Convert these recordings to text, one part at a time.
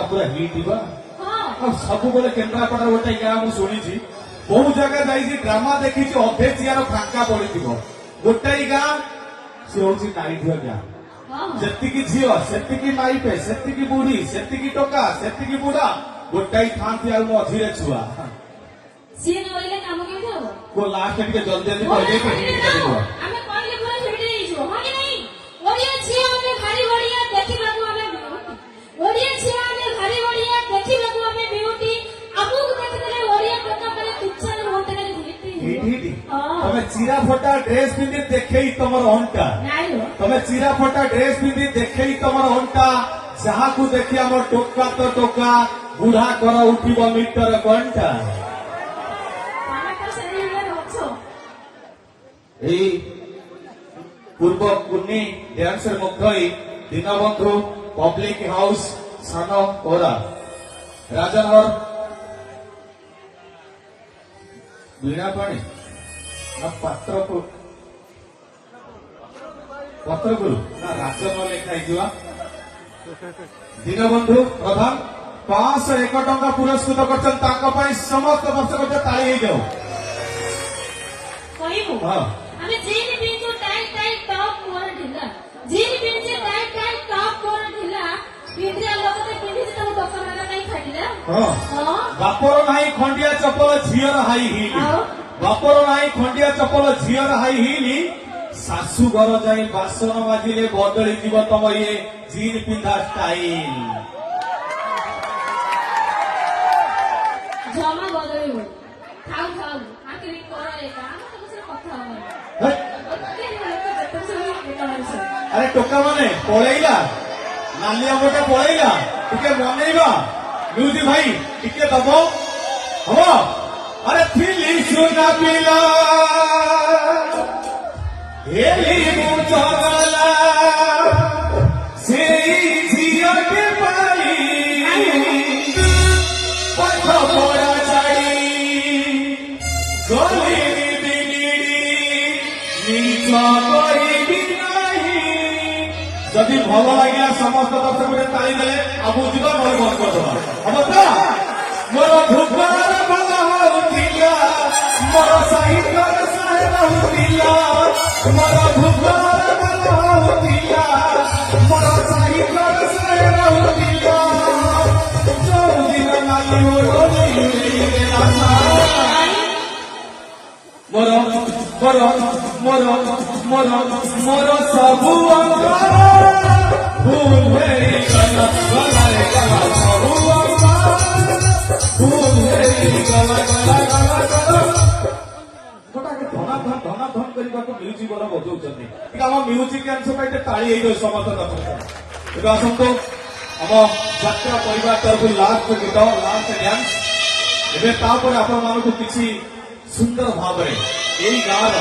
पूरा हिट हुआ सब बेले केन्द्रापड़ा गोटे गाँ मुझे शुणी बहु जगह जाइए ड्रामा देखी अधे चेयर फांका पड़ी गोटाई गाँ सी हूँ नाई ढुआ गाँ जेतिकी झील से माइपे से बुढ़ी से टोका से बुढ़ा गोटाई थांती आ मझीरे छुआ को लास्ट टे जल्दी जल्दी तमे चिरा फटा ड्रेस पिंधि देखे तमर अंटा तमे चिरा फटा ड्रेस पिंधि देखे तमर अंटा जहा को देखी आम टोका तो टोका बुढ़ा कर उठिब मीटर घंटा पूर्व कुन्नी डांसर मुग्धई दीनबंधु पब्लिक हाउस सान ओरा राजनगर वीणा पाणी ना पत्रपुर ना राजन लेखाई दीनबंधु प्रधान 501 टंका पुरस्कृत कर समस्त दर्शक ताली जाऊ बापर नाई खंडिया चपल झीर हाई हिल बापर नाई खंडिया चपल झीर हाई हिल शाशु घर जाई बासन बाजिले बदली जीव तम ये जीन पिंधा स्टाइल जमा बदली हो खाऊ खाऊ आखिर करे काम तो कथा हो अरे टोका माने पळैला नालिया मोटा पळैला टिके बनेइबा म्यूजिक भाई टिके दबो हो अरे थिली सुना पिला हेली मुचगला सेई झिया के पाई पथ पड़ा छाड़ी गली बिगड़ी नीच करी जदि भल लगे समस्त दर्शक ताली देले अब बुझा मोर बंद करदबा हम तो मोर भूखार भला होतिला मोर साहित्य साहेब होतिला मोर भूखार भला होतिला मोर साहित्य साहेब होतिला जो दिन नाली होली मोर मोर मोर मोर मोर सबु भूल मेरी गला गला गला सबु भूल मेरी गला गला गला गला गोटाके धना धन करबाको म्यूजिक वाला बजाउछन्ती ठीक हम म्यूजिक डांस पाइते ताली एई समर्थन करछन एबे आसंतो हम यात्रा परिवार तरफ लास्ट गीत लास्ट डांस एबे तापर आपण मानको किछि सुंदर भाव यही गाँव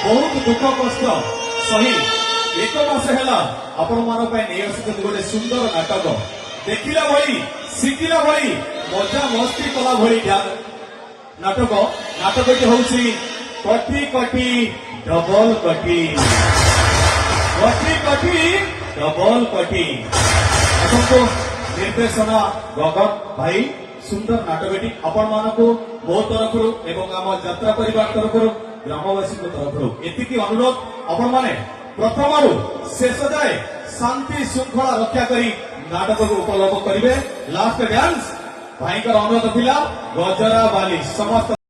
बहुत दुख कष्ट सही 1 मास है आपण मान गोटे सुंदर नाटक देखला भली शिखला भली मजा मस्ती कला भली नाटक नाटक हूँ कटी कटी डबल कटी कटी कटी डबल कटी आपको निर्देशना गगन भाई सुंदर नाटकटी आपण मानक मो तरफ एवं आम यात्रा परिवार तरफ ग्रामवासी तरफ एति अनुरोध आपण माने प्रथम शेष जाए शांति श्रृंखला रक्षा करी नाटक को उपलब्ध करेंगे लास्ट डांस भाई अनुरोध थिला गजरा बाली समस्त